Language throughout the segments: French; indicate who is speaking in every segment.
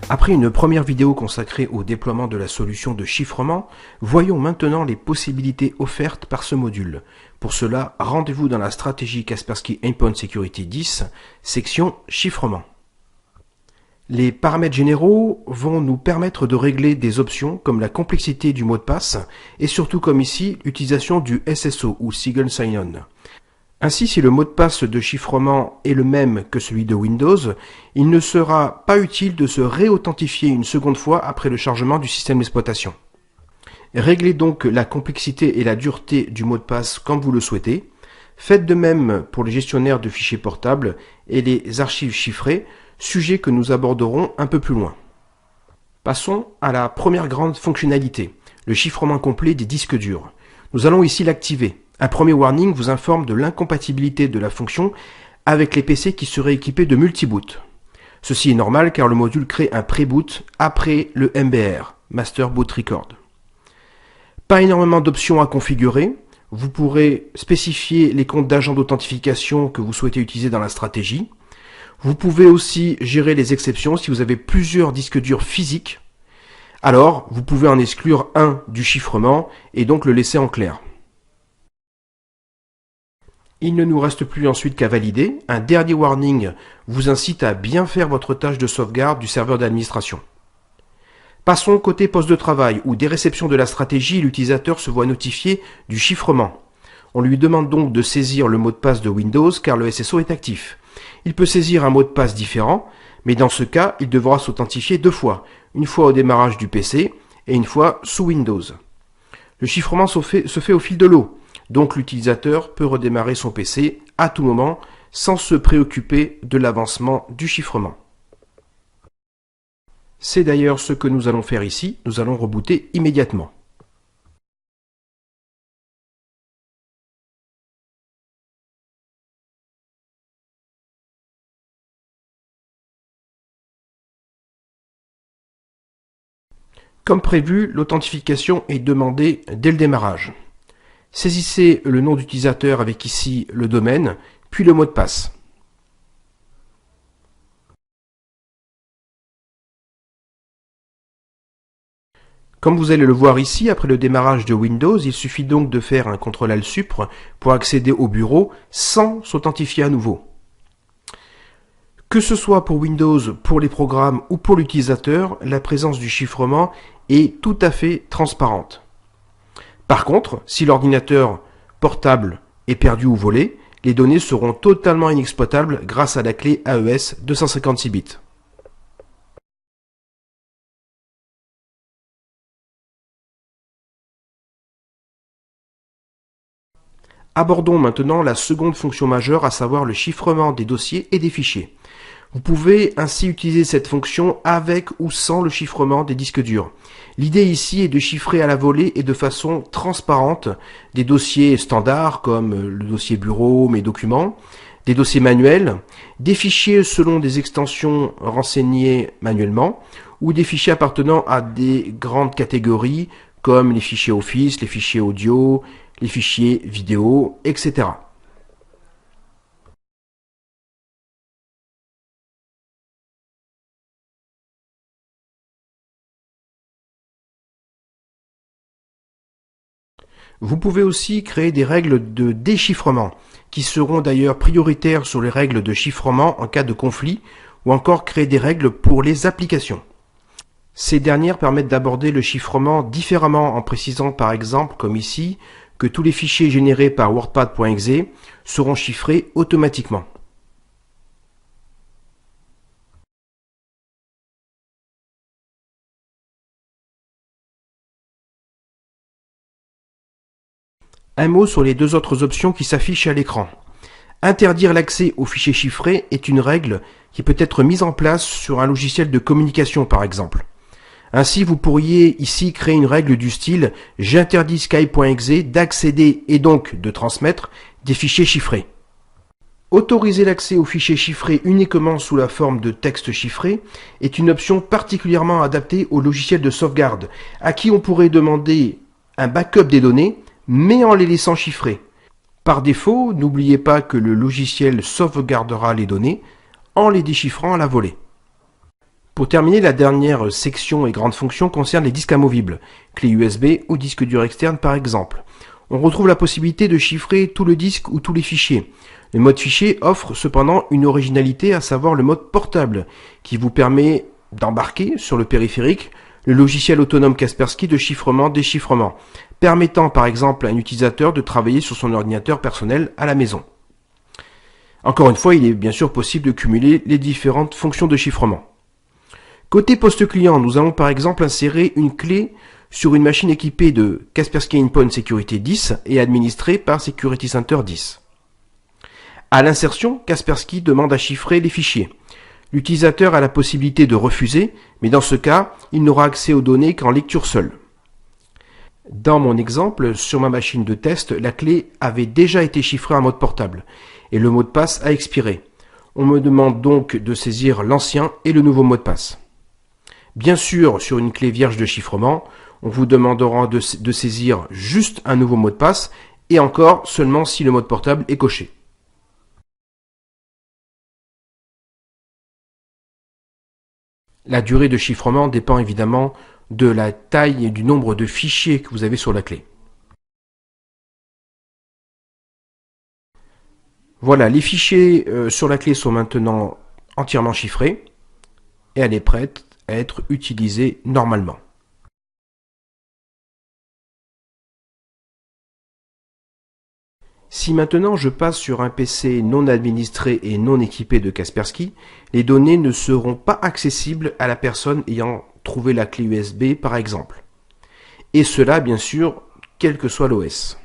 Speaker 1: Après une première vidéo consacrée au déploiement de la solution de chiffrement, voyons maintenant les possibilités offertes par ce module. Pour cela, rendez-vous dans la stratégie Kaspersky Endpoint Security 10, section chiffrement. Les paramètres généraux vont nous permettre de régler des options comme la complexité du mot de passe et surtout comme ici, l'utilisation du SSO ou Single Sign-On. Ainsi, si le mot de passe de chiffrement est le même que celui de Windows, il ne sera pas utile de se réauthentifier une seconde fois après le chargement du système d'exploitation. Réglez donc la complexité et la dureté du mot de passe comme vous le souhaitez. Faites de même pour les gestionnaires de fichiers portables et les archives chiffrées, sujet que nous aborderons un peu plus loin. Passons à la première grande fonctionnalité, le chiffrement complet des disques durs. Nous allons ici l'activer. Un premier warning vous informe de l'incompatibilité de la fonction avec les PC qui seraient équipés de multi-boot. Ceci est normal car le module crée un pré-boot après le MBR, Master Boot Record. Pas énormément d'options à configurer. Vous pourrez spécifier les comptes d'agents d'authentification que vous souhaitez utiliser dans la stratégie. Vous pouvez aussi gérer les exceptions si vous avez plusieurs disques durs physiques. Alors, vous pouvez en exclure un du chiffrement et donc le laisser en clair. Il ne nous reste plus ensuite qu'à valider. Un dernier warning vous incite à bien faire votre tâche de sauvegarde du serveur d'administration. Passons au côté poste de travail où dès réception de la stratégie, l'utilisateur se voit notifié du chiffrement. On lui demande donc de saisir le mot de passe de Windows car le SSO est actif. Il peut saisir un mot de passe différent, mais dans ce cas, il devra s'authentifier deux fois, une fois au démarrage du PC et une fois sous Windows. Le chiffrement se fait au fil de l'eau. Donc l'utilisateur peut redémarrer son PC à tout moment sans se préoccuper de l'avancement du chiffrement. C'est d'ailleurs ce que nous allons faire ici, nous allons rebooter immédiatement. Comme prévu, l'authentification est demandée dès le démarrage. Saisissez le nom d'utilisateur avec ici le domaine, puis le mot de passe. Comme vous allez le voir ici, après le démarrage de Windows, il suffit donc de faire un CTRL-ALT-SUPR pour accéder au bureau sans s'authentifier à nouveau. Que ce soit pour Windows, pour les programmes ou pour l'utilisateur, la présence du chiffrement est tout à fait transparente. Par contre, si l'ordinateur portable est perdu ou volé, les données seront totalement inexploitables grâce à la clé AES 256 bits. Abordons maintenant la seconde fonction majeure, à savoir le chiffrement des dossiers et des fichiers. Vous pouvez ainsi utiliser cette fonction avec ou sans le chiffrement des disques durs. L'idée ici est de chiffrer à la volée et de façon transparente des dossiers standards comme le dossier bureau, mes documents, des dossiers manuels, des fichiers selon des extensions renseignées manuellement ou des fichiers appartenant à des grandes catégories comme les fichiers Office, les fichiers audio, les fichiers vidéo, etc. Vous pouvez aussi créer des règles de déchiffrement, qui seront d'ailleurs prioritaires sur les règles de chiffrement en cas de conflit, ou encore créer des règles pour les applications. Ces dernières permettent d'aborder le chiffrement différemment en précisant par exemple, comme ici, que tous les fichiers générés par wordpad.exe seront chiffrés automatiquement. Un mot sur les deux autres options qui s'affichent à l'écran. Interdire l'accès aux fichiers chiffrés est une règle qui peut être mise en place sur un logiciel de communication par exemple. Ainsi, vous pourriez ici créer une règle du style « J'interdis Skype.exe d'accéder et donc de transmettre des fichiers chiffrés ». Autoriser l'accès aux fichiers chiffrés uniquement sous la forme de texte chiffré est une option particulièrement adaptée aux logiciels de sauvegarde, à qui on pourrait demander un backup des données, mais en les laissant chiffrer. Par défaut, n'oubliez pas que le logiciel sauvegardera les données en les déchiffrant à la volée. Pour terminer, la dernière section et grande fonction concerne les disques amovibles, clé USB ou disque dur externe par exemple. On retrouve la possibilité de chiffrer tout le disque ou tous les fichiers. Le mode fichier offre cependant une originalité, à savoir le mode portable, qui vous permet d'embarquer sur le périphérique le logiciel autonome Kaspersky de chiffrement-déchiffrement, permettant par exemple à un utilisateur de travailler sur son ordinateur personnel à la maison. Encore une fois, il est bien sûr possible de cumuler les différentes fonctions de chiffrement. Côté poste client, nous allons par exemple insérer une clé sur une machine équipée de Kaspersky Endpoint Security 10 et administrée par Security Center 10. À l'insertion, Kaspersky demande à chiffrer les fichiers. L'utilisateur a la possibilité de refuser, mais dans ce cas, il n'aura accès aux données qu'en lecture seule. Dans mon exemple, sur ma machine de test, la clé avait déjà été chiffrée en mode portable et le mot de passe a expiré. On me demande donc de saisir l'ancien et le nouveau mot de passe. Bien sûr, sur une clé vierge de chiffrement, on vous demandera de saisir juste un nouveau mot de passe et encore seulement si le mode portable est coché. La durée de chiffrement dépend évidemment de la taille et du nombre de fichiers que vous avez sur la clé. Voilà, les fichiers sur la clé sont maintenant entièrement chiffrés et elle est prête à être utilisée normalement. Si maintenant je passe sur un PC non administré et non équipé de Kaspersky, les données ne seront pas accessibles à la personne ayant trouvé la clé USB par exemple. Et cela bien sûr, quel que soit l'OS.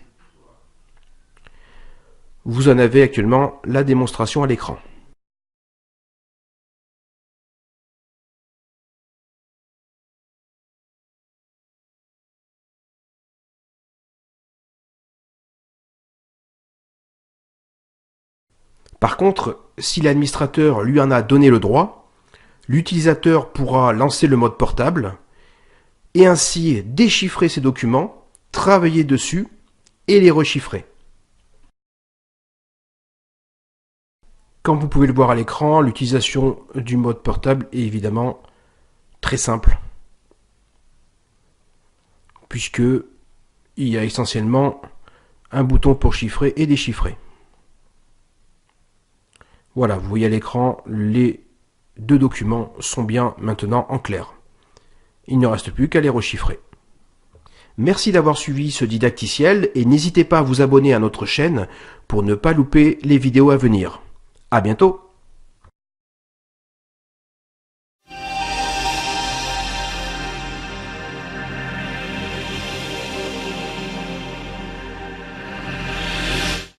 Speaker 1: Vous en avez actuellement la démonstration à l'écran. Par contre, si l'administrateur lui en a donné le droit, l'utilisateur pourra lancer le mode portable et ainsi déchiffrer ses documents, travailler dessus et les rechiffrer. Comme vous pouvez le voir à l'écran, l'utilisation du mode portable est évidemment très simple, puisque il y a essentiellement un bouton pour chiffrer et déchiffrer. Voilà, vous voyez à l'écran, les deux documents sont bien maintenant en clair. Il ne reste plus qu'à les rechiffrer. Merci d'avoir suivi ce didacticiel et n'hésitez pas à vous abonner à notre chaîne pour ne pas louper les vidéos à venir. À bientôt!